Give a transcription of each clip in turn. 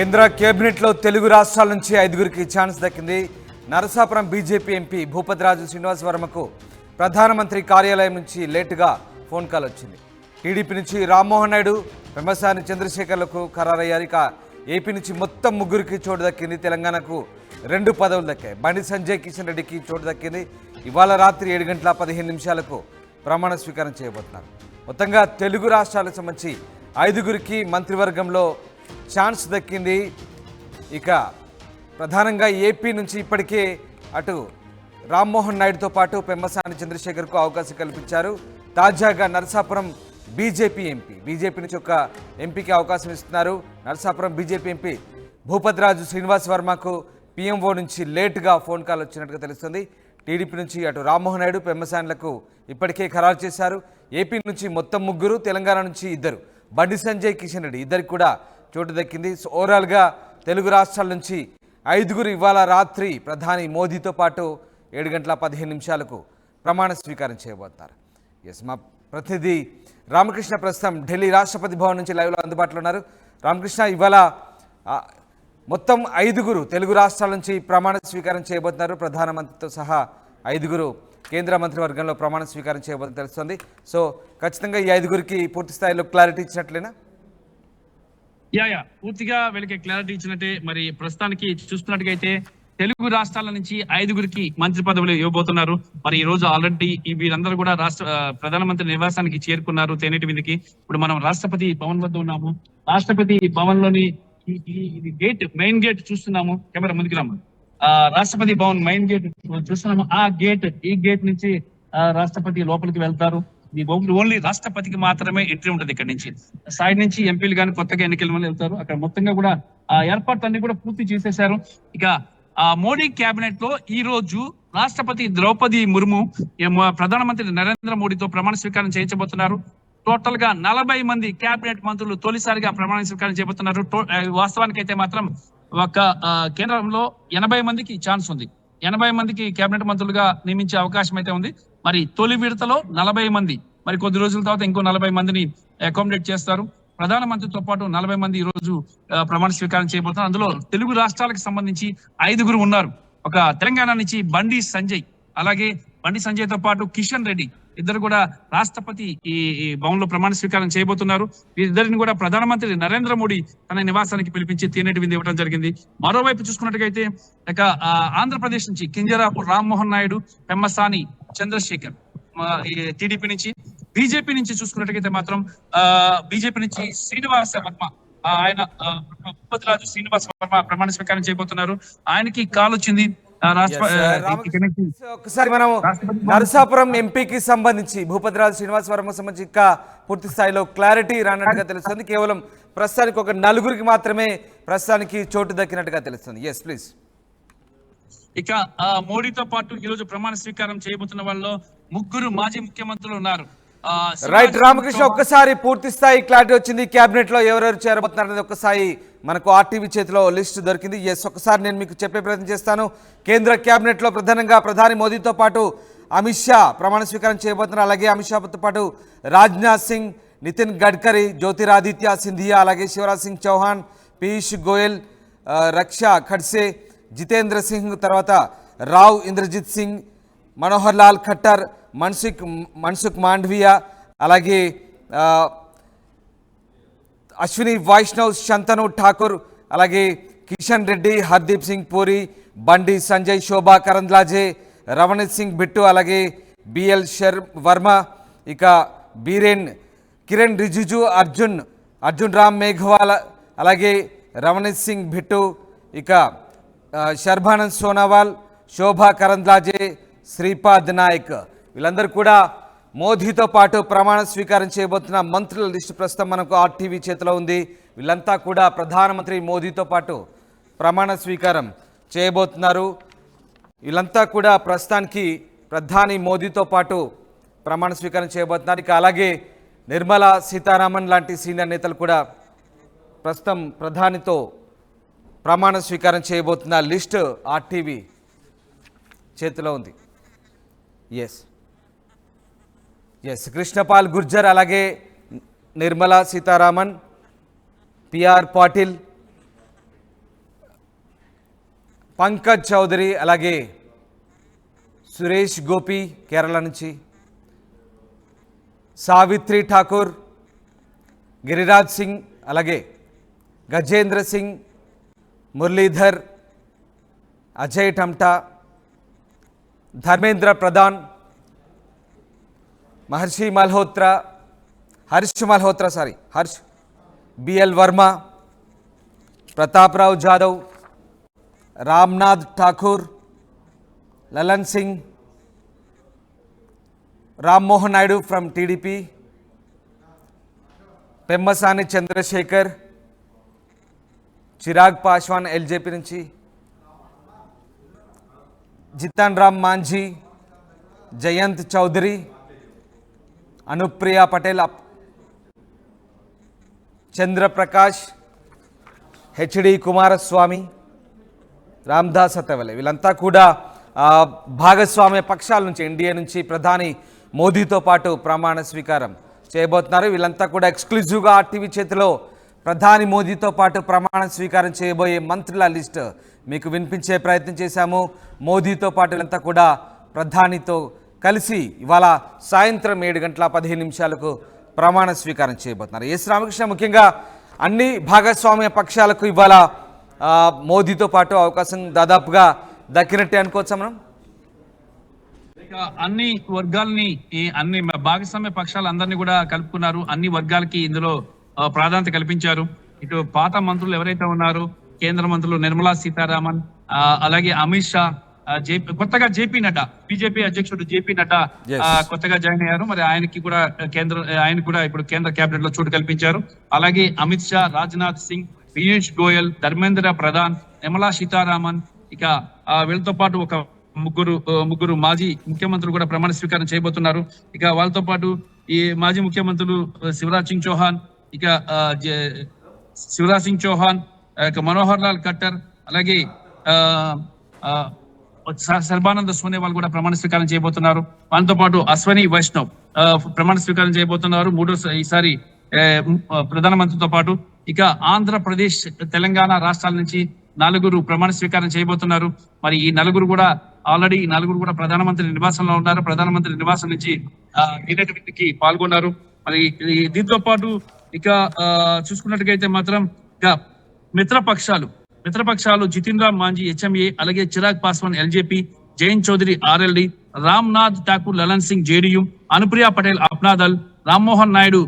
కేంద్ర కేబినెట్లో తెలుగు రాష్ట్రాల నుంచి 5గురికి ఛాన్స్ దక్కింది. నరసాపురం బీజేపీ ఎంపీ భూపతిరాజు శ్రీనివాస్ వర్మకు ప్రధానమంత్రి కార్యాలయం నుంచి లేటుగా ఫోన్ కాల్ వచ్చింది. టీడీపీ నుంచి రామ్మోహన్ నాయుడు, పెమ్మసాని చంద్రశేఖర్లకు ఖరారయ్యారు. ఇక ఏపీ నుంచి మొత్తం 3గురికి చోటు దక్కింది. తెలంగాణకు 2 పదవులు దక్కాయి. బండి సంజయ్ కిషన్ రెడ్డికి చోటు దక్కింది. ఇవాళ రాత్రి 7:15 ప్రమాణ స్వీకారం చేయబోతున్నారు. మొత్తంగా తెలుగు రాష్ట్రాలకు సంబంధించి 5గురికి మంత్రివర్గంలో ఛాన్స్ దక్కింది. ఇక ప్రధానంగా ఏపీ నుంచి ఇప్పటికే అటు రామ్మోహన్ నాయుడుతో పాటు పెమ్మసాని చంద్రశేఖర్కు అవకాశం కల్పించారు. తాజాగా నరసాపురం బీజేపీ నుంచి ఒక ఎంపీకి అవకాశం ఇస్తున్నారు. నరసాపురం బీజేపీ ఎంపీ భూపతిరాజు శ్రీనివాస్ వర్మకు పీఎంఓ నుంచి లేటుగా ఫోన్ కాల్ వచ్చినట్టుగా తెలుస్తుంది. టీడీపీ నుంచి అటు రామ్మోహన్ నాయుడు, పెమ్మసాన్లకు ఇప్పటికే ఖరారు చేశారు. ఏపీ నుంచి మొత్తం 3, తెలంగాణ నుంచి 2, బండి సంజయ్, కిషన్ రెడ్డి ఇద్దరికి కూడా చోటు దక్కింది. సో ఓవరాల్గా తెలుగు రాష్ట్రాల నుంచి 5గురు ఇవాళ రాత్రి ప్రధాని మోదీతో పాటు 7:15 ప్రమాణ స్వీకారం చేయబోతున్నారు. ఎస్, మా ప్రతినిధి రామకృష్ణ ప్రస్తుతం ఢిల్లీ రాష్ట్రపతి భవన్ నుంచి లైవ్లో అందుబాటులో ఉన్నారు. రామకృష్ణ, ఇవాళ మొత్తం 5గురు తెలుగు రాష్ట్రాల నుంచి ప్రమాణ స్వీకారం చేయబోతున్నారు. ప్రధానమంత్రితో సహా 5గురు కేంద్ర మంత్రివర్గంలో ప్రమాణ స్వీకారం చేయబోతుందని తెలుస్తుంది. సో ఖచ్చితంగా ఈ 5గురికి పూర్తి స్థాయిలో క్లారిటీ ఇచ్చినట్లేనా? పూర్తిగా వీళ్ళకి క్లారిటీ ఇచ్చినట్టే. మరి ప్రస్తుతానికి చూస్తున్నట్టుగైతే తెలుగు రాష్ట్రాల నుంచి 5గురికి మంత్రి పదవులు ఇవ్వబోతున్నారు. మరి ఈ రోజు ఆల్రెడీ వీరందరూ కూడా ప్రధానమంత్రి నివాసానికి చేరుకున్నారు. తేనేటి విందుకి ఇప్పుడు మనం రాష్ట్రపతి భవన్ వద్ద ఉన్నాము. రాష్ట్రపతి భవన్ లోని ఇది గేట్, మెయిన్ గేట్ చూస్తున్నాము. కెమెరా ముందుకు రాము. రాష్ట్రపతి భవన్ మెయిన్ గేట్ చూస్తున్నాము. ఈ గేట్ నుంచి రాష్ట్రపతి లోపలికి వెళ్తారు. ఇది ఓన్లీ రాష్ట్రపతికి మాత్రమే ఎంట్రీ ఉంటుంది. ఇక్కడ నుంచి సైడ్ నుంచి ఎంపీలు కానీ కొత్తగా ఎన్నికల మంది వెళ్తారు. అక్కడ మొత్తంగా కూడా ఏర్పాట్లు అన్ని కూడా పూర్తి చేసేశారు. ఇక మోడీ కేబినెట్ లో ఈ రోజు రాష్ట్రపతి ద్రౌపది ముర్ము ప్రధానమంత్రి నరేంద్ర మోడీతో ప్రమాణ స్వీకారం చేయించబోతున్నారు. టోటల్ గా 40 మంది కేబినెట్ మంత్రులు తొలిసారిగా ప్రమాణ స్వీకారం చేయబోతున్నారు. వాస్తవానికి అయితే మాత్రం ఒక కేంద్రంలో 80 మందికి ఛాన్స్ ఉంది. 80 మందికి కేబినెట్ మంత్రులుగా నియమించే అవకాశం అయితే ఉంది. మరి తొలి విడతలో 40 మంది, మరి కొద్ది రోజుల తర్వాత ఇంకో 40 మందిని అకామిడేట్ చేస్తారు. ప్రధానమంత్రితో పాటు 40 మంది ఈ రోజు ప్రమాణ స్వీకారం చేయబోతున్నారు. అందులో తెలుగు రాష్ట్రాలకు సంబంధించి 5గురు ఉన్నారు. ఒక తెలంగాణ నుంచి బండి సంజయ్, అలాగే బండి సంజయ్ తో పాటు కిషన్ రెడ్డి ఇద్దరు కూడా రాష్ట్రపతి ఈ భవన్ లో ప్రమాణ స్వీకారం చేయబోతున్నారు. వీరిద్దరిని కూడా ప్రధానమంత్రి నరేంద్ర మోడీ తన నివాసానికి పిలిపించి తేనేటి విందు ఇవ్వడం జరిగింది. మరోవైపు చూసుకున్నట్టుగైతే ఇక ఆంధ్రప్రదేశ్ నుంచి కింజరాపు రామ్మోహన్ నాయుడు, పెమ్మసాని చంద్రశేఖర్ టీడీపీ నుంచి, బీజేపీ నుంచి చూసుకున్నట్టుగైతే మాత్రం బీజేపీ నుంచి శ్రీనివాస వర్మ, ఆయన భూపతిరాజు శ్రీనివాస వర్మ ప్రమాణ స్వీకారం చేయబోతున్నారు. ఆయనకి కాల్ వచ్చింది. ఒకసారి మనం నరసాపురం ఎంపీకి సంబంధించి భూపతిరాజు శ్రీనివాస్ వర్మకు సంబంధించి ఇంకా పూర్తి స్థాయిలో క్లారిటీ రానట్టుగా తెలుస్తుంది. కేవలం ప్రస్తుతానికి ఒక 4గురికి మాత్రమే ప్రస్తుతానికి చోటు దక్కినట్టుగా తెలుస్తుంది. Yes please. ఇక మోడీతో పాటు ఈ రోజు ప్రమాణ స్వీకారం చేయబోతున్న వాళ్ళలో 3 మాజీ ముఖ్యమంత్రులు ఉన్నారు. రైట్ రామకృష్ణ, ఒక్కసారి పూర్తి స్థాయి క్లారిటీ వచ్చింది. క్యాబినెట్ లో ఎవరెవరు చేరబోతున్నారు అనేది ఒక్కసారి మనకు ఆర్టీవీ చేతిలో లిస్ట్ దొరికింది. ఎస్, ఒక్కసారి నేను మీకు చెప్పే ప్రయత్నం చేస్తాను. కేంద్ర క్యాబినెట్ లో ప్రధానంగా ప్రధాని మోదీతో పాటు అమిత్ షా ప్రమాణ స్వీకారం చేయబోతున్నారు. అలాగే అమిత్ షాతో పాటు రాజ్నాథ్ సింగ్, నితిన్ గడ్కరీ, జ్యోతిరాదిత్య సింధియా, అలాగే శివరాజ్ సింగ్ చౌహాన్, పీయూష్ గోయల్, రక్షా ఖడ్సే, జితేంద్ర సింగ్, తర్వాత రావ్ ఇంద్రజిత్ సింగ్, మనోహర్ లాల్ ఖట్టర్, మన్సుఖ్ మాండవియా, అలాగే అశ్విని వైష్ణవ్, శంతను ఠాకూర్, అలాగే కిషన్ రెడ్డి, హర్దీప్ సింగ్ పూరి, బండి సంజయ్, శోభా కరంద్లాజే, రవణీత్ సింగ్ బిట్టు, అలాగే బిఎల్ వర్మ, ఇక కిరణ్ రిజిజు, అర్జున్ రామ్ మేఘవాల్, అలాగే రవణీత్ సింగ్ బిట్టు, ఇక శర్బానంద్ సోనోవాల్, శోభా కరంద్లాజే, శ్రీపాద్ నాయక్, వీళ్ళందరూ కూడా మోదీతో పాటు ప్రమాణ స్వీకారం చేయబోతున్న మంత్రుల లిస్టు ప్రస్తుతం మనకు ఆర్టీవీ చేతిలో ఉంది. వీళ్ళంతా కూడా ప్రధానమంత్రి మోదీతో పాటు ప్రమాణ స్వీకారం చేయబోతున్నారు. వీళ్ళంతా కూడా ప్రస్తుతానికి ప్రధాని మోదీతో పాటు ప్రమాణ స్వీకారం చేయబోతున్నారు. ఇక అలాగే నిర్మలా సీతారామన్ లాంటి సీనియర్ నేతలు కూడా ప్రస్తుతం ప్రధానితో ప్రమాణ స్వీకారం చేయబోతున్న లిస్టు ఆర్టీవీ చేతిలో ఉంది. ఎస్ కృష్ణపాల్ గుర్జర్, అలాగే నిర్మలా సీతారామన్, పిఆర్ పాటిల్, పంకజ్ చౌదరి, అలాగే సురేష్ గోపి కేరళ నుంచి, సావిత్రి ఠాకూర్, గిరిరాజ్ సింగ్, అలాగే Gajendra Singh, Muralidhar, Ajay Tamta, Dharmendra Pradhan, Harsh BL Verma, Prataprao Jadhav, Ramnath Thakur, Lalan Singh, Rammohan Naidu from TDP, Pemmasani Chandrasekhar, Chirag Paswan LJP నుంచి, జితన్ రామ్ మాంఝీ, జయంత్ చౌదరి, అనుప్రియ పటేల్, చంద్రప్రకాష్, హెచ్డి కుమారస్వామి, రామ్దాస్ అతవలే, వీళ్ళంతా కూడా భాగస్వామ్య పక్షాల నుంచి ఎన్డీఏ నుంచి ప్రధాని మోదీతో పాటు ప్రమాణ స్వీకారం చేయబోతున్నారు. వీళ్ళంతా కూడా ఎక్స్క్లూజివ్గా ఆర్టీవీ చేతిలో ప్రధాని మోదీతో పాటు ప్రమాణ స్వీకారం చేయబోయే మంత్రుల లిస్ట్ మీకు వినిపించే ప్రయత్నం చేశాము. మోదీతో పాటు వీళ్ళంతా కూడా ప్రధానితో కలిసి ఇవాళ సాయంత్రం 7:15 ప్రమాణ స్వీకారం చేయబోతున్నారు. ఎస్ రామకృష్ణ, ముఖ్యంగా అన్ని భాగస్వామ్య పక్షాలకు ఇవాళ మోదీతో పాటు అవకాశం దాదాపుగా దక్కినట్టే అనుకోవచ్చా మనం? అన్ని వర్గాలని అన్ని భాగస్వామ్య పక్షాలందరినీ కూడా కలుపుకున్నారు. అన్ని వర్గాలకి ఇందులో ప్రాధాన్యత కల్పించారు. ఇటు పాత మంత్రులు ఎవరైతే ఉన్నారో కేంద్ర మంత్రులు నిర్మలా సీతారామన్, అలాగే అమిత్ షా, కొత్తగా జేపీ నడ్డా, బీజేపీ అధ్యక్షుడు జేపీ నడ్డా కొత్తగా జాయిన్ అయ్యారు. మరి ఆయన కూడా ఇప్పుడు కేంద్ర కేబినెట్ లో చోటు కల్పించారు. అలాగే అమిత్ షా, రాజ్నాథ్ సింగ్, పీయూష్ గోయల్, ధర్మేంద్ర ప్రధాన్, నిర్మలా సీతారామన్, ఇక వీళ్ళతో పాటు ఒక ముగ్గురు మాజీ ముఖ్యమంత్రులు కూడా ప్రమాణ స్వీకారం చేయబోతున్నారు. ఇక వాళ్ళతో పాటు ఈ మాజీ ముఖ్యమంత్రులు శివరాజ్ సింగ్ చౌహాన్, మనోహర్ లాల్ ఖట్టర్, అలాగే సర్బానంద సోనోవాల్ కూడా ప్రమాణ స్వీకారం చేయబోతున్నారు. వాళ్ళతో పాటు అశ్వని వైష్ణవ్ ప్రమాణ స్వీకారం చేయబోతున్నారు ఈసారి ప్రధానమంత్రితో పాటు. ఇక ఆంధ్రప్రదేశ్, తెలంగాణ రాష్ట్రాల నుంచి 4 ప్రమాణ స్వీకారం చేయబోతున్నారు. మరి ఈ నలుగురు కూడా ప్రధానమంత్రి నివాసంలో ఉన్నారు. ప్రధానమంత్రి నివాసం నుంచి కి పాల్గొన్నారు. మరి దీంతో పాటు ఇక చూసుకున్నట్టుగైతే మాత్రం ఇక మిత్రపక్షాలు జితిన్ రామ్ మాంఝీ హెచ్ఎంఏ, అలాగే Chirag Paswan LJP, Jayant Chaudhary RLD, Ramnath Thakur Lalan Singh JDU, Anupriya Patel Apna Dal, Rammohan Naidu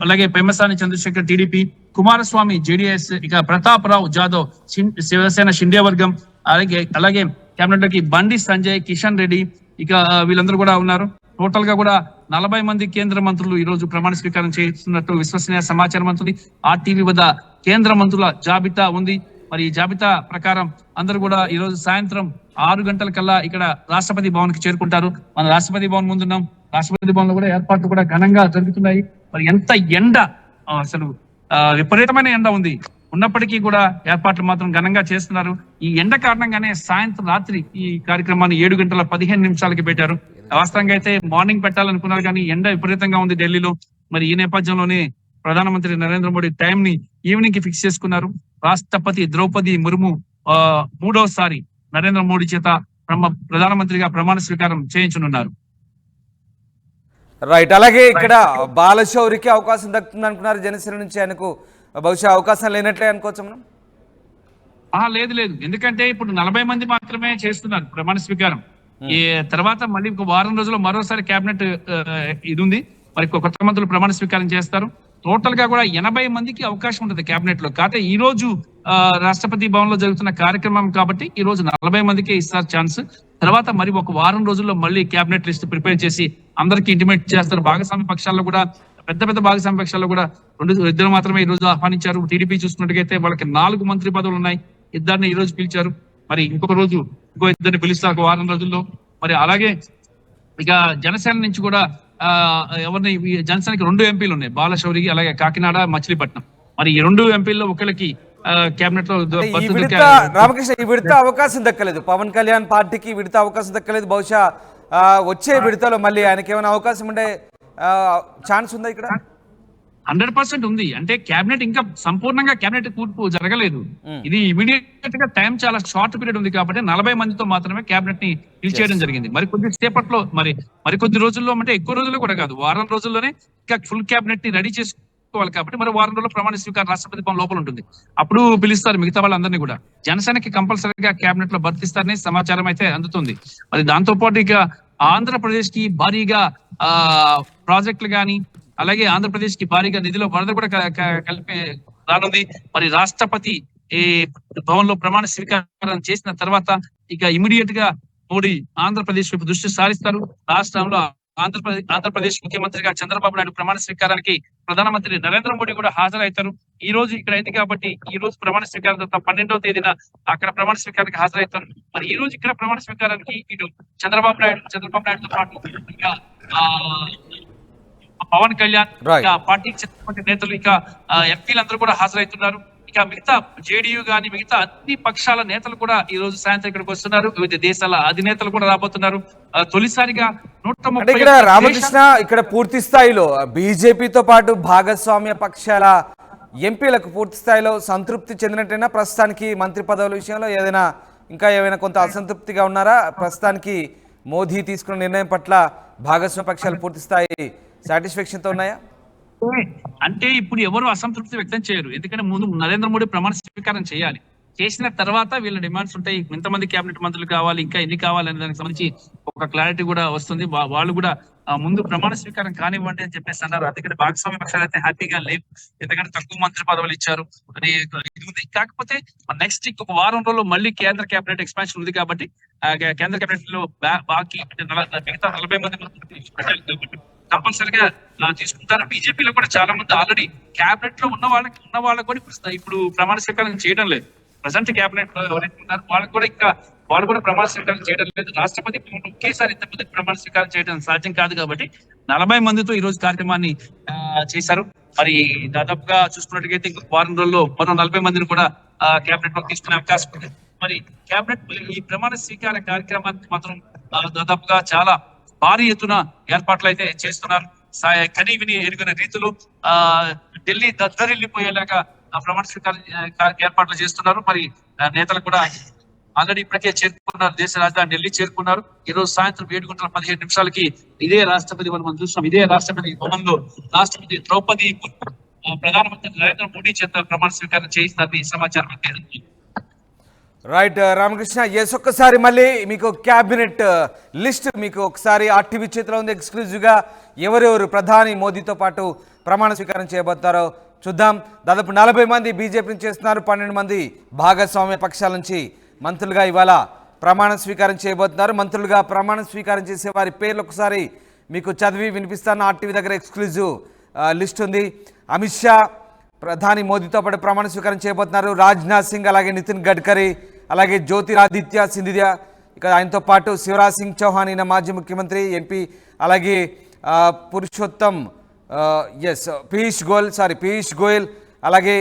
అలాగే పెమ్మసాని చంద్రశేఖర్ టీడీపీ, కుమారస్వామి జేడీఎస్, ఇక ప్రతాప్రావు జాదవ్ శివసేన షిండే వర్గం, అలాగే కేబినెట్ లోకి బండి సంజయ్, కిషన్ రెడ్డి, ఇక వీళ్ళందరూ కూడా ఉన్నారు. టోటల్ గా కూడా 40 మంది కేంద్ర మంత్రులు ఈ రోజు ప్రమాణ స్వీకారం చేస్తున్నట్టు విశ్వసనీయ సమాచారం అందుతుంది. ఆర్టీవీ వద్ద కేంద్ర మంత్రుల జాబితా ఉంది. మరి ఈ జాబితా ప్రకారం అందరూ కూడా ఈ రోజు సాయంత్రం 6 గంటలకల్లా ఇక్కడ రాష్ట్రపతి భవన్ కి చేరుకుంటారు. మన రాష్ట్రపతి భవన్ ముందున్నాం. రాష్ట్రపతి భవన్ లో కూడా ఏర్పాట్లు కూడా ఘనంగా జరుగుతున్నాయి. మరి ఎంత ఎండ, అసలు విపరీతమైన ఎండ ఉంది, ఉన్నప్పటికీ కూడా ఏర్పాట్లు మాత్రం ఘనంగా చేస్తున్నారు. ఈ ఎండ కారణంగానే రాత్రి ఈ కార్యక్రమాన్ని 7:15 పెట్టారు. వాస్తవంగా అయితే మార్నింగ్ పెట్టాలనుకున్నారు, కానీ ఎండ విపరీతంగా ఉంది ఢిల్లీలో. మరి ఈ నేపథ్యంలోనే ప్రధానమంత్రి నరేంద్ర మోడీ టైం ని ఈవినింగ్ కి ఫిక్స్ చేసుకున్నారు. రాష్ట్రపతి ద్రౌపది ముర్ము 3వసారి నరేంద్ర మోడీ చేత ప్రధానమంత్రిగా ప్రమాణ స్వీకారం చేయించనున్నారు. రైట్. అలాగే ఇక్కడ బాలశౌరికి అవకాశం దక్కుతుంది అనుకున్నారు జనసేన నుంచి, ఆయనకు బహుశా అవకాశం లేనట్లే అనుకోవచ్చు మనం? లేదు, ఎందుకంటే ఇప్పుడు 40 మంది మాత్రమే చేస్తున్నారు ప్రమాణ స్వీకారం. ఈ తర్వాత మళ్ళీ ఒక వారం రోజుల్లో మరోసారి కేబినెట్ ఇది ఉంది. మరి కొత్త మంత్రులు ప్రమాణ స్వీకారం చేస్తారు. టోటల్ గా కూడా 80 మందికి అవకాశం ఉంటుంది కేబినెట్ లో. కాకపోతే ఈ రోజు రాష్ట్రపతి భవన్ లో జరుగుతున్న కార్యక్రమం కాబట్టి ఈ రోజు 40 మందికి ఇస్తారు ఛాన్స్. తర్వాత మరి ఒక వారం రోజుల్లో మళ్ళీ కేబినెట్ లిస్ట్ ప్రిపేర్ చేసి అందరికి ఇంటిమేట్ చేస్తారు. భాగస్వామ్య పక్షాల్లో కూడా పెద్ద భాగస్వామ్య పక్షాల్లో కూడా ఇద్దరు మాత్రమే ఈ రోజు ఆహ్వానించారు. టీడీపీ చూసుకున్నట్టుగైతే వాళ్ళకి 4 మంత్రి పదవులు ఉన్నాయి, ఇద్దరిని ఈ రోజు పిలిచారు. మరి ఇంకో 2 పిలుస్తారు ఒక వారం రోజుల్లో. మరి అలాగే ఇక జనసేన నుంచి కూడా జనసేనకి 2 ఎంపీలు ఉన్నాయి, బాలశౌరికి, అలాగే కాకినాడ, మచిలీపట్నం. మరి ఈ 2 ఎంపీల్లో ఒకరికి కేబినెట్ లో రామకృష్ణ ఈ విడత అవకాశం దక్కలేదు. పవన్ కళ్యాణ్ పార్టీకి విడత అవకాశం దక్కలేదు. బహుశా వచ్చే విడతలో మళ్ళీ ఆయనకి ఏమైనా అవకాశం ఉండే ఛాన్స్ ఉందా ఇక్కడ? 100% ఉంది. అంటే కేబినెట్ ఇంకా సంపూర్ణంగా కేబినెట్ కూర్పు జరగలేదు. ఇది ఇమీడియట్ గా టైం చాలా షార్ట్ పీరియడ్ ఉంది కాబట్టి 40 మందితో మాత్రమే కేబినెట్ ని ఫిల్ చేయడం జరిగింది. మరి కొద్ది సేపట్లో మరి కొద్ది రోజుల్లో అంటే ఎక్కువ రోజుల్లో కూడా కాదు, వారం రోజుల్లోనే ఇంకా ఫుల్ కేబినెట్ ని రెడీ చేసుకోవాలి కాబట్టి మరి వారం రోజుల్లో ప్రమాణ స్వీకారం రాష్ట్రపతి భవన్ లోపల ఉంటుంది. అప్పుడు పిలుస్తారు మిగతా వాళ్ళందరినీ కూడా. జనసేనకి కంపల్సరీగా కేబినెట్ లో భర్తిస్తారని సమాచారం అయితే అందుతుంది. మరి దాంతో పాటు ఇక ఆంధ్రప్రదేశ్ కి భారీగా ప్రాజెక్టులు గాని, అలాగే ఆంధ్రప్రదేశ్ కి భారీగా నిధిలో వరద కూడా కలిపి రానుంది. మరి రాష్ట్రపతి ఈ భవన్ లో ప్రమాణ స్వీకారం చేసిన తర్వాత ఇక ఇమీడియట్ గా మోడీ ఆంధ్రప్రదేశ్ వైపు దృష్టి సారిస్తారు. రాష్ట్రంలో ఆంధ్రప్రదేశ్ ముఖ్యమంత్రిగా చంద్రబాబు నాయుడు ప్రమాణ స్వీకారానికి ప్రధానమంత్రి నరేంద్ర మోడీ కూడా హాజరవుతారు. ఈ రోజు ఇక్కడ అయింది కాబట్టి ఈ రోజు ప్రమాణ స్వీకారం తర్వాత 12వ తేదీన అక్కడ ప్రమాణ స్వీకారానికి హాజరవుతారు. మరి ఈ రోజు ఇక్కడ ప్రమాణ స్వీకారానికి ఇటు చంద్రబాబు నాయుడుతో పాటు ఇంకా పవన్ కళ్యాణ్, ఇక పార్టీకి చెందినటువంటి నేతలు, ఇక ఎంపీలందరూ కూడా హాజరవుతున్నారు. ఇక మిగతా జేడీయూ గాని మిగతా అన్ని పక్షాల నేతలు కూడా ఈ రోజు సాయంత్రం ఇక్కడికి వస్తున్నారు. వివిధ దేశాల అధినేతలు కూడా రాబోతున్నారు. తొలిసారిగా 130 ఇక్కడ రామకృష్ణ ఇక్కడ పూర్తి స్థాయిలో బీజేపీతో పాటు భాగస్వామ్య పక్షాల ఎంపీలకు పూర్తి స్థాయిలో సంతృప్తి చెందినట్టయినా ప్రస్తుతానికి మంత్రి పదవుల విషయంలో ఏమైనా కొంత అసంతృప్తిగా ఉన్నారా? ప్రస్తుతానికి మోదీ తీసుకున్న నిర్ణయం పట్ల భాగస్వామ్య పక్షాలు పూర్తి స్థాయి సాటిస్ఫాక్షన్ తో ఉన్నాయా? అంటే ఇప్పుడు ఎవరు అసంతృప్తి వ్యక్తం చేయరు. ఎందుకంటే ముందు నరేంద్ర మోడీ ప్రమాణ స్వీకారం చేయాలి. చేసిన తర్వాత వీళ్ళ డిమాండ్స్ ఉంటాయి. ఎంతమంది కేబినెట్ మంత్రులు కావాలి, ఇంకా ఎన్ని కావాలి అనే దానికి సంబంధించి ఒక క్లారిటీ కూడా వస్తుంది. వాళ్ళు కూడా ముందు ప్రమాణ స్వీకారం కానివ్వండి అని చెప్పేసి అన్నారు. అందుకని భాగస్వామ్య పక్షాలు అయితే హ్యాపీగా లేవు. ఎందుకంటే తక్కువ మంత్రి పదవులు ఇచ్చారు అని ఇది ఉంది. కాకపోతే నెక్స్ట్ ఇంకొక వారం రోజుల్లో మళ్ళీ కేంద్ర కేబినెట్ ఎక్స్పాన్షన్ ఉంది కాబట్టి కేంద్ర కేబినెట్ లో బాకీ మిగతా 40 మంది కంపల్సరిగా తీసుకుంటారు. బీజేపీలో కూడా చాలా మంది ఆల్రెడీ క్యాబినెట్ లో ఉన్న వాళ్ళకి కూడా ఇప్పుడు ప్రమాణ స్వీకారం చేయడం లేదు. ప్రజెంట్ క్యాబినెట్ లో ఎవరైతే ఉన్నారో వాళ్ళు కూడా ప్రమాణ స్వీకారం చేయడం లేదు. రాష్ట్రపతి ఒకేసారి ఇంతమంది ప్రమాణ స్వీకారం చేయడం సాధ్యం కాదు కాబట్టి 40 మందితో ఈ రోజు కార్యక్రమాన్ని చేశారు. మరి దాదాపుగా చూసుకున్నట్టుగైతే ఇంకొక వారం రోజుల్లో మరో 40 మందిని కూడా క్యాబినెట్ లో తీసుకునే అవకాశం ఉంది. మరి క్యాబినెట్ ఈ ప్రమాణ స్వీకార కార్యక్రమానికి మాత్రం దాదాపుగా చాలా భారీ ఎత్తున ఏర్పాట్లు అయితే చేస్తున్నారు. కనీ విని ఎరుగిన రీతిలో ఢిల్లీ దద్దరిల్లిపోయేలాగా ప్రమాణ స్వీకారం ఏర్పాట్లు చేస్తున్నారు. మరి నేతలు కూడా ఆల్రెడీ ఇప్పటికే చేరుకున్నారు. దేశ రాజధాని ఢిల్లీ చేరుకున్నారు. ఈ రోజు సాయంత్రం 7:15 ఇదే రాష్ట్రపతి మనం చూస్తున్నాం. ఇదే రాష్ట్రపతి భవన్ లో రాష్ట్రపతి ద్రౌపది ప్రధానమంత్రి నరేంద్ర మోడీ చేత ప్రమాణ స్వీకారం చేయిస్తారని సమాచారం అందింది. రైట్ రామకృష్ణ, ఒక్కసారి మళ్ళీ మీకు క్యాబినెట్ లిస్ట్ మీకు ఒకసారి ఆర్టీవీ చేతిలో ఉంది. ఎక్స్క్లూజివ్గా ఎవరెవరు ప్రధాని మోదీతో పాటు ప్రమాణ స్వీకారం చేయబోతారో చూద్దాం. దాదాపు 40 మంది బీజేపీ నుంచి చేస్తున్నారు. 12 మంది భాగస్వామ్య పక్షాల నుంచి మంత్రులుగా ఇవాళ ప్రమాణ స్వీకారం చేయబోతున్నారు. మంత్రులుగా ప్రమాణ స్వీకారం చేసే వారి పేర్లు ఒకసారి మీకు చదివి వినిపిస్తాను. ఆర్టీవీ దగ్గర ఎక్స్క్లూజివ్ లిస్ట్ ఉంది. అమిత్ షా ప్రధాని మోదీతో పాటు ప్రమాణ స్వీకారం చేయబోతున్నారు. రాజ్నాథ్ సింగ్, అలాగే నితిన్ గడ్కరీ, అలాగే జ్యోతిరాదిత్య సింధియా, ఇక ఆయనతో పాటు శివరాజ్ సింగ్ చౌహాన్, ఈయన మాజీ ముఖ్యమంత్రి ఎంపీ, అలాగే పీయూష్ గోయల్, అలాగే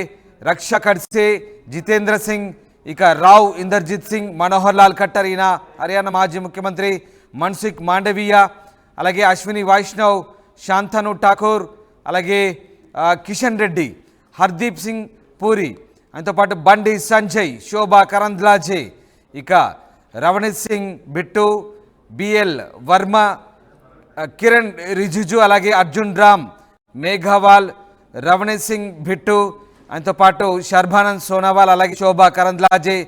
రక్షా ఖడ్సే, జితేంద్ర సింగ్, ఇక రావ్ ఇందర్జిత్ సింగ్, మనోహర్ లాల్ ఖట్టర్, ఈయన హర్యానా మాజీ ముఖ్యమంత్రి, మన్సుఖ్ మాండవీయ, అలాగే అశ్విని వైష్ణవ్, శాంతను ఠాకూర్, అలాగే కిషన్ రెడ్డి, హర్దీప్ సింగ్ పూరి, ఆయనతో పాటు బండి సంజయ్, శోభా కరంద్లాజే, ఇక రవణీత్ సింగ్ బిట్టు, బిఎల్ వర్మ, కిరణ్ రిజిజు, అలాగే అర్జున్ రామ్ మేఘవాల్, రవణీత్ సింగ్ బిట్టు, ఆయనతో పాటు శర్బానంద్ సోనోవాల్, అలాగే శోభా కరంద్లాజే,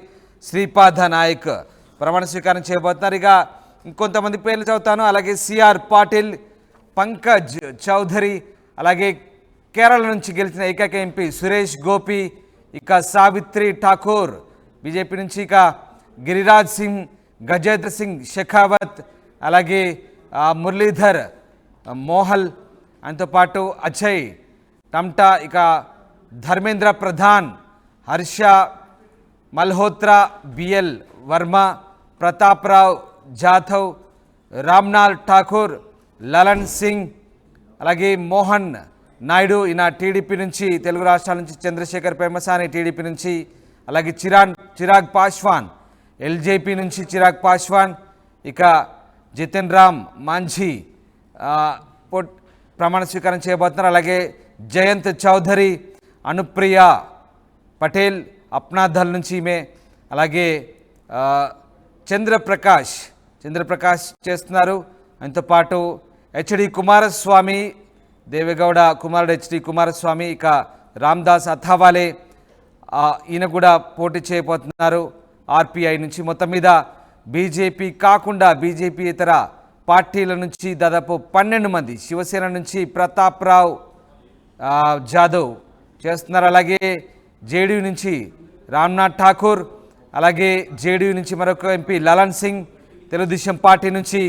శ్రీపాద నాయక్ ప్రమాణ స్వీకారం చేయబోతున్నారు. ఇక ఇంకొంతమంది పేర్లు చదువుతాను. అలాగే సిఆర్ పాటిల్, పంకజ్ చౌదరి, అలాగే కేరళ నుంచి గెలిచిన ఏకైక ఎంపీ సురేష్ గోపి, ఇక సావిత్రి ఠాకూర్ బీజేపీ నుంచి, ఇక గిరిరాజ్ సింగ్, గజేంద్ర సింగ్ షెకావత్, అలాగే మురళీధర్ మోహల్, ఆయనతో పాటు అజయ్ టమ్టా, ఇక ధర్మేంద్ర ప్రధాన్, హర్ష మల్హోత్రా, బిఎల్ వర్మ, ప్రతాప్రావ్ జాధవ్, రామ్నాథ్ ఠాకూర్, లలన్ సింగ్, అలాగే మోహన్ నాయుడు, ఈయన టీడీపీ నుంచి, తెలుగు రాష్ట్రాల నుంచి, చంద్రశేఖర్ పెమ్మసాని టీడీపీ నుంచి, అలాగే చిరాగ్ పాస్వాన్ ఎల్జేపీ నుంచి చిరాగ్ పాస్వాన్, ఇక జితెన్ రామ్ మాంఝీ ప్రమాణ స్వీకారం చేయబోతున్నారు. అలాగే జయంత్ చౌదరి, అనుప్రియ పటేల్ అప్నా దళ్ నుంచి ఈమె, అలాగే చంద్రప్రకాష్ చేస్తున్నారు. ఆయనతో పాటు హెచ్డి కుమారస్వామి, దేవేగౌడ కుమారుడు హెచ్డి కుమారస్వామి, ఇక రామ్దాస్ అథావాలే ఈయన కూడా పోటీ చేయబోతున్నారు ఆర్పిఐ నుంచి. మొత్తం మీద బీజేపీ కాకుండా బీజేపీ ఇతర పార్టీల నుంచి దాదాపు 12 మంది, శివసేన నుంచి ప్రతాప్ రావ్ జాదవ్ చేస్తున్నారు, అలాగే జేడీయూ నుంచి రామ్నాథ్ ఠాకూర్, అలాగే జేడీయూ నుంచి మరొక ఎంపీ లలన్ సింగ్, తెలుగుదేశం పార్టీ నుంచి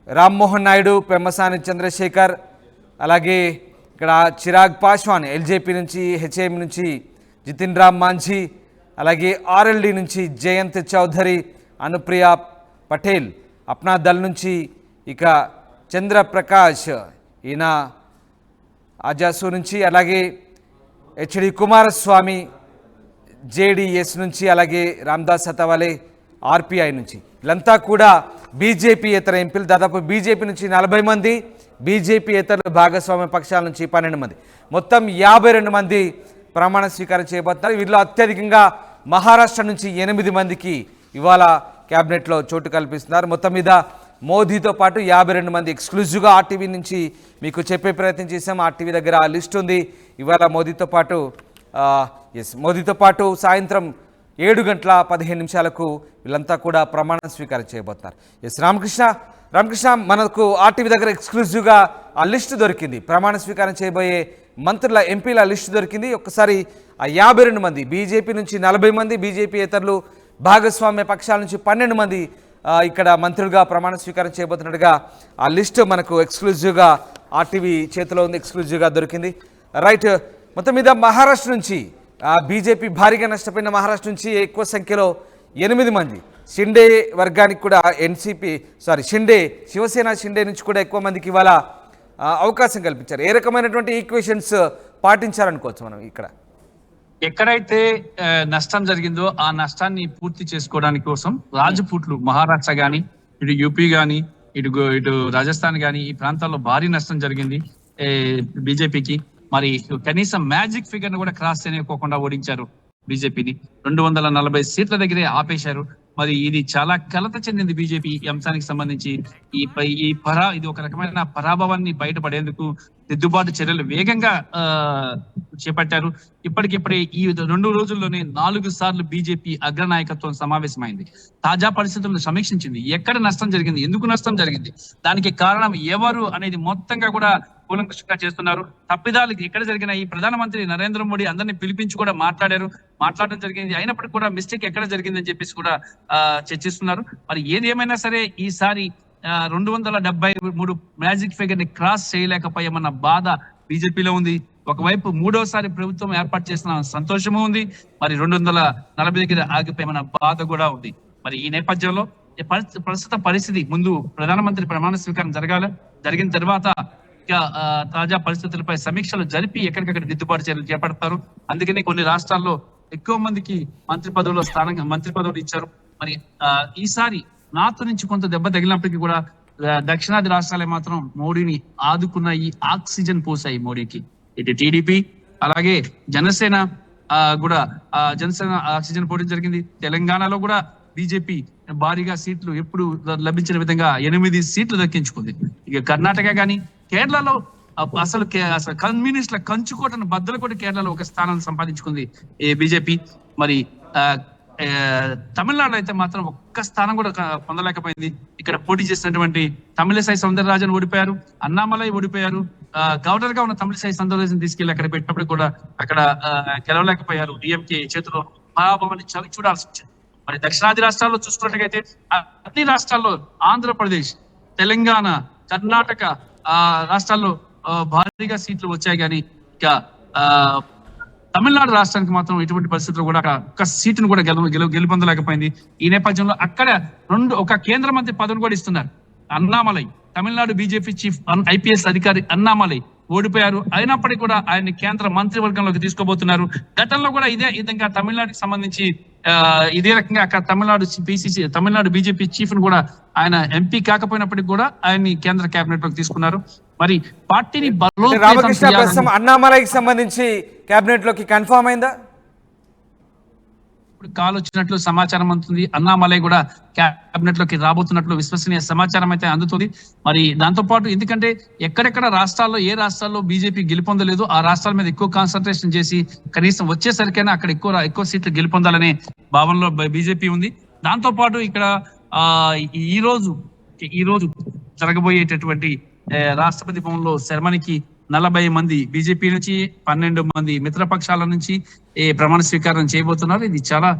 రామ్మోహన్ నాయుడు, పెమ్మసాని చంద్రశేఖర్, అలాగే ఇక్కడ చిరాగ్ పాస్వాన్, ఎల్జేపీ నుంచి, హెచ్ఏఎం నుంచి జితిన్ రామ్ మాంఝీ, అలాగే ఆర్ఎల్డి నుంచి జయంత్ చౌదరి, అనుప్రియ పటేల్ అప్నా దళ్ నుంచి, ఇక చంద్రప్రకాష్ ఈయన ఆజాసు నుంచి, అలాగే హెచ్డి కుమారస్వామి జేడీఎస్ నుంచి, అలాగే రామ్దాస్ అథవాలే ఆర్పిఐ నుంచి. వీళ్ళంతా కూడా బీజేపీ ఇతర ఎంపీలు. దాదాపు బీజేపీ నుంచి 40 మంది, బీజేపీ ఇతరుల భాగస్వామ్య పక్షాల నుంచి 12 మంది, మొత్తం 52 మంది ప్రమాణ స్వీకారం చేయబోతున్నారు. వీరిలో అత్యధికంగా మహారాష్ట్ర నుంచి 8 మందికి ఇవాళ క్యాబినెట్లో చోటు కల్పిస్తున్నారు. మొత్తం మీద మోదీతో పాటు 52 మంది. ఎక్స్క్లూజివ్గా ఆర్టీవీ నుంచి మీకు చెప్పే ప్రయత్నం చేసాం. ఆర్టీవీ దగ్గర ఆ లిస్ట్ ఉంది. ఇవాళ మోదీతో పాటు సాయంత్రం 7:15 వీళ్ళంతా కూడా ప్రమాణ స్వీకారం చేయబోతున్నారు. రామకృష్ణ, మనకు ఆర్టీవీ దగ్గర ఎక్స్క్లూజివ్గా ఆ లిస్టు దొరికింది. ప్రమాణ స్వీకారం చేయబోయే మంత్రుల ఎంపీల లిస్టు దొరికింది. ఒక్కసారి ఆ 52 మంది, బీజేపీ నుంచి 40 మంది, బీజేపీ ఇతరులు భాగస్వామ్య పక్షాల నుంచి 12 మంది ఇక్కడ మంత్రులుగా ప్రమాణ స్వీకారం చేయబోతున్నట్టుగా ఆ లిస్టు మనకు ఎక్స్క్లూజివ్గా ఆర్టీవీ చేతిలో ఉంది, ఎక్స్క్లూజివ్గా దొరికింది. రైట్. మొత్తం మీద మహారాష్ట్ర నుంచి బీజేపీ భారీగా నష్టపోయిన మహారాష్ట్ర నుంచి ఎక్కువ సంఖ్యలో 8 మంది, షిండే వర్గానికి కూడా శివసేన నుంచి కూడా ఎక్కువ మందికి ఇవాళ అవకాశం కల్పించారు. ఏ రకమైనటువంటి ఈక్వేషన్స్ పాటించారనుకోవచ్చు మనం ఇక్కడ? ఎక్కడైతే నష్టం జరిగిందో ఆ నష్టాన్ని పూర్తి చేసుకోవడానికి కోసం రాజపుట్లు మహారాష్ట్ర గాని, ఇటు యూపీ గాని, ఇటు రాజస్థాన్ గాని, ఈ ప్రాంతాల్లో భారీ నష్టం జరిగింది బీజేపీకి. మరి కనీసం మ్యాజిక్ ఫిగర్ ను కూడా క్రాస్ చేయకోకుండా ఓడించారు బీజేపీని. 240 సీట్ల దగ్గరే ఆపేశారు. మరి ఇది చాలా కలత చెందింది బీజేపీ ఈ అంశానికి సంబంధించి. ఇది ఒక రకమైన పరాభవాన్ని బయటపడేందుకు దిద్దుబాటు చర్యలు వేగంగా చేపట్టారు. ఇప్పటికిప్పుడే ఈ 2 రోజుల్లోనే 4 సార్లు బీజేపీ అగ్రనాయకత్వం సమావేశమైంది. తాజా పరిస్థితులను సమీక్షించింది. ఎక్కడ నష్టం జరిగింది, ఎందుకు నష్టం జరిగింది, దానికి కారణం ఎవరు అనేది మొత్తంగా కూడా కూలంకషంగా చేస్తున్నారు. తప్పిదాలు ఎక్కడ జరిగినా ఈ ప్రధానమంత్రి నరేంద్ర మోడీ అందరినీ పిలిపించి కూడా మాట్లాడడం జరిగింది. అయినప్పటికీ కూడా మిస్టేక్ ఎక్కడ జరిగిందని చెప్పేసి కూడా చర్చిస్తున్నారు. మరి ఏది ఏమైనా సరే ఈసారి 273 మ్యాజిక్ ఫిగర్ ని క్రాస్ చేయలేకపోయామన్న బాధ బీజేపీలో ఉంది. ఒకవైపు 3వసారి ప్రభుత్వం ఏర్పాటు చేసిన సంతోషము ఉంది, మరి 240 దగ్గర ఆగిపోయామన్న బాధ కూడా ఉంది. మరి ఈ నేపథ్యంలో ప్రస్తుత పరిస్థితి ముందు ప్రధానమంత్రి ప్రమాణ స్వీకారం జరిగిన తర్వాత తాజా పరిస్థితులపై సమీక్షలు జరిపి ఎక్కడికక్కడ దిద్దుబాటు చర్యలు చేపడతారు. అందుకని కొన్ని రాష్ట్రాల్లో ఎక్కువ మందికి మంత్రి పదవులు ఇచ్చారు. మరి ఈసారి నార్త్ నుంచి కొంత దెబ్బ తగిలినప్పటికీ కూడా దక్షిణాది రాష్ట్రాలే మాత్రం మోడీని ఆదుకున్నాయి, ఆక్సిజన్ పోసాయి మోడీకి. ఇటు టీడీపీ అలాగే జనసేన కూడా ఆక్సిజన్ పోవడం జరిగింది. తెలంగాణలో కూడా బీజేపీ భారీగా సీట్లు ఎప్పుడు లభించిన విధంగా 8 సీట్లు దక్కించుకుంది. ఇక కర్ణాటక గాని కేరళలో అసలు కమ్యూనిస్టుల కంచుకోటను బద్దలు కొట్టి కేరళలో ఒక స్థానాన్ని సంపాదించుకుంది బీజేపీ. మరి తమిళనాడు అయితే మాత్రం ఒక్క స్థానం కూడా పొందలేకపోయింది. ఇక్కడ పోటీ చేసినటువంటి తమిళసై సౌందరరాజన్ ఓడిపోయారు, అన్నామలై ఓడిపోయారు. గవర్నర్ గా ఉన్న తమిళసై సౌందరరాజన్ తీసుకెళ్లి అక్కడ పెట్టినప్పుడు కూడా అక్కడ గెలవలేకపోయారు. డిఎంకే చేతిలో పరాభవాన్ని చవి చూడాల్సి వచ్చింది. మరి దక్షిణాది రాష్ట్రాల్లో చూసుకున్నట్లయితే అన్ని రాష్ట్రాల్లో ఆంధ్రప్రదేశ్, తెలంగాణ, కర్ణాటక రాష్ట్రాల్లో భారీగా సీట్లు వచ్చాయి. కానీ ఇక తమిళనాడు రాష్ట్రానికి మాత్రం ఎటువంటి పరిస్థితుల్లో కూడా ఒక్క సీటును కూడా గెలుపొందలేకపోయింది. ఈ నేపథ్యంలో అక్కడ ఒక కేంద్ర మంత్రి పదవిని కూడా ఇస్తున్నారు. Annamalai, Tamil Nadu BJP chief IPS అధికారి అన్నామలై ఓడిపోయారు. అయినప్పటికీ కూడా ఆయన్ని కేంద్ర మంత్రివర్గంలోకి తీసుకోబోతున్నారు. గతంలో కూడా ఇదే విధంగా తమిళనాడుకి సంబంధించి ఇదే రకంగా అక్కడ తమిళనాడు బీజేపీ చీఫ్ ను కూడా ఆయన ఎంపీ కాకపోయినప్పటికీ కూడా ఆయన్ని కేంద్ర కేబినెట్ లోకి తీసుకున్నారు. మరి పార్టీని రామకృష్ణ ప్రస్తుతం అన్నామలైకి సంబంధించి కేబినెట్ లోకి కన్ఫర్మ్ అయిందా? ఇప్పుడు కాల్ వచ్చినట్లు సమాచారం అందుతుంది. అన్నామలై కూడా కేబినెట్ లోకి రాబోతున్నట్లు విశ్వసనీయ సమాచారం అయితే అందుతుంది. మరి దాంతో పాటు ఎందుకంటే ఎక్కడెక్కడ రాష్ట్రాల్లో ఏ రాష్ట్రాల్లో బీజేపీ గెలుపొందలేదు ఆ రాష్ట్రాల మీద ఎక్కువ కాన్సన్ట్రేషన్ చేసి కనీసం వచ్చేసరికైనా అక్కడ ఎక్కువ సీట్లు గెలుపొందాలనే భావనలో బీజేపీ ఉంది. దాంతో పాటు ఇక్కడ ఈ రోజు జరగబోయేటటువంటి రాష్ట్రపతి భవన్లో సెరమనీకి 40 మంది బీజేపీ నుంచి 12 మంది మిత్రపక్షాల నుంచి ప్రమాణ స్వీకారం చేయబోతున్నారు. ఇది చాలా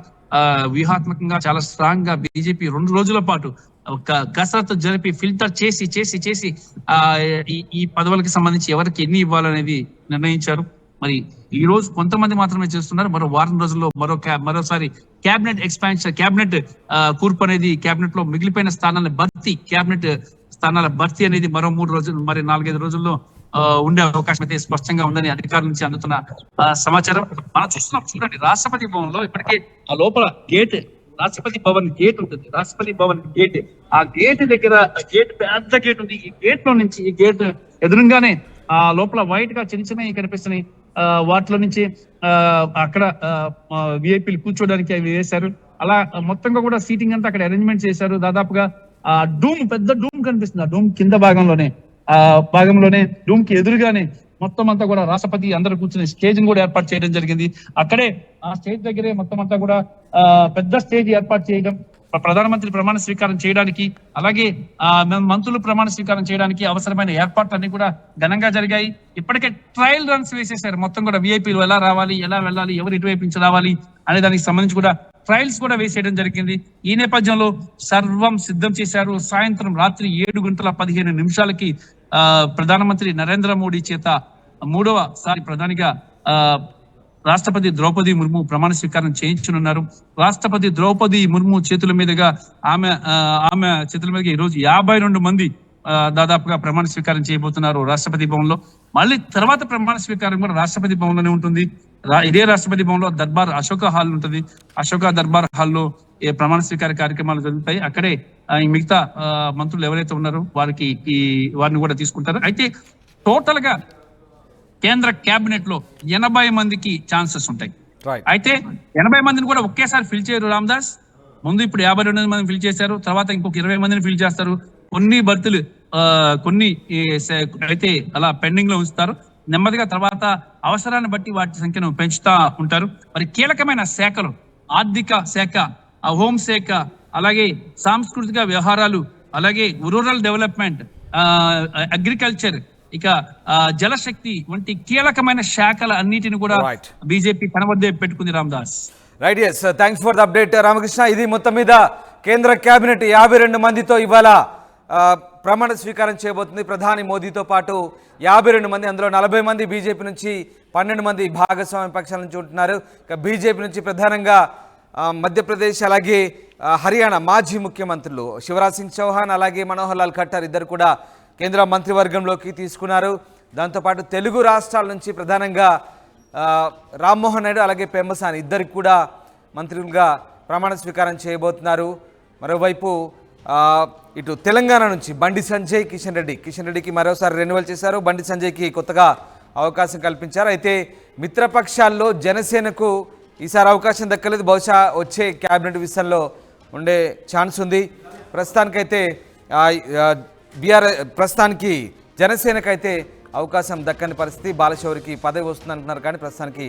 వ్యూహాత్మకంగా చాలా స్ట్రాంగ్ గా బీజేపీ 2 రోజుల పాటు ఒక కసరత్తు జరిపి ఫిల్టర్ చేసి ఈ పదవులకు సంబంధించి ఎవరికి ఎన్ని ఇవ్వాలనేది నిర్ణయించారు. మరి ఈ రోజు కొంతమంది మాత్రమే చేస్తున్నారు. మరో వారం రోజుల్లో మరోసారి క్యాబినెట్ కూర్పు అనేది క్యాబినెట్ లో మిగిలిపోయిన క్యాబినెట్ స్థానాల భర్తీ అనేది మరో 3 రోజులు 4-5 రోజుల్లో ఉండే అవకాశం అయితే స్పష్టంగా ఉందని అధికారుల నుంచి అందుతున్న సమాచారం మనం చూస్తున్నాం. చూడండి, రాష్ట్రపతి భవన్ లో ఇప్పటికే ఆ లోపల రాష్ట్రపతి భవన్ గేట్ ఉంటుంది. రాష్ట్రపతి భవన్ గేట్, ఆ గేట్ దగ్గర పెద్ద గేట్ ఉంది. ఈ గేట్ లో నుంచి ఈ గేట్ ఎదురుగానే ఆ లోపల వైట్ గా చిన్నవి కనిపిస్తున్నాయి. వాటిలో నుంచి అక్కడ విఐపీలు కూర్చోడానికి అవి వేశారు. అలా మొత్తంగా కూడా సీటింగ్ అంతా అక్కడ అరేంజ్మెంట్ చేశారు. దాదాపుగా పెద్ద డూమ్ కనిపిస్తుంది. ఆ డూమ్ కింద భాగంలోనే డూమ్ కి ఎదురుగానే మొత్తం అంతా కూడా రాష్ట్రపతి అందరూ కూర్చుని స్టేజ్ కూడా ఏర్పాటు చేయడం జరిగింది. అక్కడే ఆ స్టేజ్ దగ్గరే మొత్తం అంతా కూడా పెద్ద స్టేజ్ ఏర్పాటు చేయడం, ప్రధానమంత్రి ప్రమాణ స్వీకారం చేయడానికి అలాగే మంత్రులు ప్రమాణ స్వీకారం చేయడానికి అవసరమైన ఏర్పాట్లన్నీ కూడా ఘనంగా జరిగాయి. ఇప్పటికే ట్రయల్ రన్స్ వేసేసారు. మొత్తం కూడా విఐపీలు ఎలా రావాలి, ఎలా వెళ్ళాలి, ఎవరు ఇటువైపు నుంచి రావాలి అనే దానికి సంబంధించి కూడా ట్రయల్స్ కూడా వేసేయడం జరిగింది. ఈ నేపథ్యంలో సర్వం సిద్ధం చేశారు. సాయంత్రం రాత్రి 7:15 ప్రధానమంత్రి నరేంద్ర మోడీ చేత 3వసారి ప్రధానిగా రాష్ట్రపతి ద్రౌపది ముర్ము ప్రమాణ స్వీకారం చేయించనున్నారు. రాష్ట్రపతి ద్రౌపది ముర్ము చేతుల మీదుగా ఆమె చేతుల మీదుగా ఈరోజు 52 మంది దాదాపుగా ప్రమాణ స్వీకారం చేయబోతున్నారు రాష్ట్రపతి భవన్ లో. మళ్ళీ తర్వాత ప్రమాణ స్వీకారం కూడా రాష్ట్రపతి భవన్ లోనే ఉంటుంది. ఇదే రాష్ట్రపతి భవన్ లో దర్బార్ అశోక హాల్ ఉంటుంది. అశోక దర్బార్ హాల్లో ప్రమాణ స్వీకార కార్యక్రమాలు జరుగుతాయి. అక్కడే ఈ మిగతా మంత్రులు ఎవరైతే ఉన్నారో వారిని కూడా తీసుకుంటారు. అయితే టోటల్ గా కేంద్ర కేబినెట్ లో 80 మందికి ఛాన్సెస్ ఉంటాయి. అయితే 80 మందిని కూడా ఒకేసారి ఫిల్ చేయరు రామదాస్. ముందు ఇప్పుడు 52 మందిని ఫిల్ చేశారు, తర్వాత ఇంకొక 20 మందిని ఫిల్ చేస్తారు. కొన్ని భర్తీలు అయితే అలా పెండింగ్ లో ఉంచుతారు. నెమ్మదిగా తర్వాత అవసరాన్ని బట్టి వాటి సంఖ్యను పెంచుతా ఉంటారు. మరి కీలకమైన శాఖలు ఆర్థిక శాఖ, హోంశాఖ, అలాగే సాంస్కృతిక వ్యవహారాలు, అలాగే రూరల్ డెవలప్మెంట్, అగ్రికల్చర్, ఇక జలశక్తి వంటి కీలకమైన శాఖల అన్నిటిని కూడా బీజేపీ తన వద్దే పెట్టుకుంది Ramdas. Right, yes, thanks for the update Ramakrishna. ఇది మొత్తం మీద కేంద్ర కేబినెట్ 52 మందితో ఇవాళ ప్రమాణ స్వీకారం చేయబోతుంది. ప్రధాని మోదీతో పాటు 52 మంది, అందులో 40 మంది బీజేపీ నుంచి, 12 మంది భాగస్వామ్య పక్షాల నుంచి ఉంటున్నారు. ఇక బీజేపీ నుంచి ప్రధానంగా మధ్యప్రదేశ్ అలాగే హర్యానా మాజీ ముఖ్యమంత్రులు శివరాజ్ సింగ్ చౌహాన్ అలాగే మనోహర్ లాల్ ఖట్టర్ ఇద్దరు కూడా కేంద్ర మంత్రివర్గంలోకి తీసుకున్నారు. దాంతోపాటు తెలుగు రాష్ట్రాల నుంచి ప్రధానంగా రామ్మోహన్ నాయుడు అలాగే పెమ్మసాని ఇద్దరికి కూడా మంత్రులుగా ప్రమాణ స్వీకారం చేయబోతున్నారు. మరోవైపు ఇటు తెలంగాణ నుంచి బండి సంజయ్, కిషన్ రెడ్డికి మరోసారి రెన్యువల్ చేశారు. బండి సంజయ్కి కొత్తగా అవకాశం కల్పించారు. అయితే మిత్రపక్షాల్లో జనసేనకు ఈసారి అవకాశం దక్కలేదు. బహుశా వచ్చే క్యాబినెట్ విషయంలో ఉండే ఛాన్స్ ఉంది. ప్రస్తుతానికి జనసేనకైతే అవకాశం దక్కని పరిస్థితి. బాలశౌరికి పదవి వస్తుంది అంటున్నారు, కానీ ప్రస్తుతానికి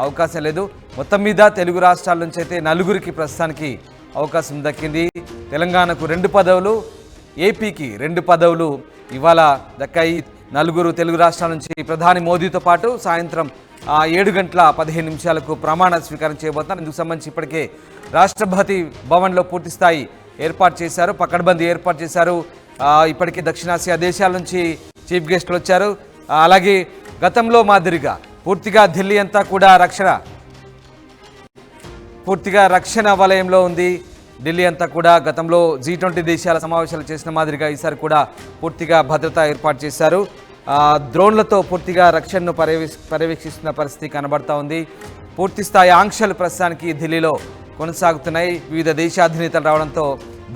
అవకాశం లేదు. మొత్తం మీద తెలుగు రాష్ట్రాల నుంచి అయితే 4గురికి ప్రస్తుతానికి అవకాశం దక్కింది. తెలంగాణకు 2 పదవులు, ఏపీకి 2 పదవులు ఇవాళ దక్కాయి. 4 తెలుగు రాష్ట్రాల నుంచి ప్రధాని మోదీతో పాటు సాయంత్రం 7:15 ప్రమాణ స్వీకారం చేయబోతున్నారు. ఇందుకు సంబంధించి ఇప్పటికే రాష్ట్రపతి భవన్లో పూర్తి స్థాయి ఏర్పాటు చేశారు, పకడ్బందీ ఏర్పాటు చేశారు. ఇప్పటికే దక్షిణాసియా దేశాల నుంచి చీఫ్ గెస్టులు వచ్చారు. అలాగే గతంలో మాదిరిగా పూర్తిగా ఢిల్లీ అంతా కూడా రక్షణ వలయంలో ఉంది. ఢిల్లీ అంతా కూడా గతంలో G20 దేశాల సమావేశాలు చేసిన మాదిరిగా ఈసారి కూడా పూర్తిగా భద్రత ఏర్పాటు చేశారు. డ్రోన్లతో పూర్తిగా రక్షణను పర్యవేక్షిస్తున్న పరిస్థితి కనబడతా ఉంది. పూర్తి స్థాయి ఆంక్షలు ప్రస్తుతానికి ఢిల్లీలో కొనసాగుతున్నాయి. వివిధ దేశాధినేతలు రావడంతో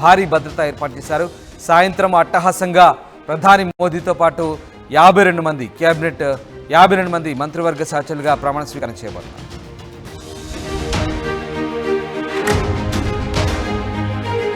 భారీ భద్రత ఏర్పాటు చేశారు. సాయంత్రం అట్టహాసంగా ప్రధాని మోదీతో పాటు 52 మంది మంత్రివర్గ సహచరులుగా ప్రమాణ స్వీకారం చేయబోతున్నారు.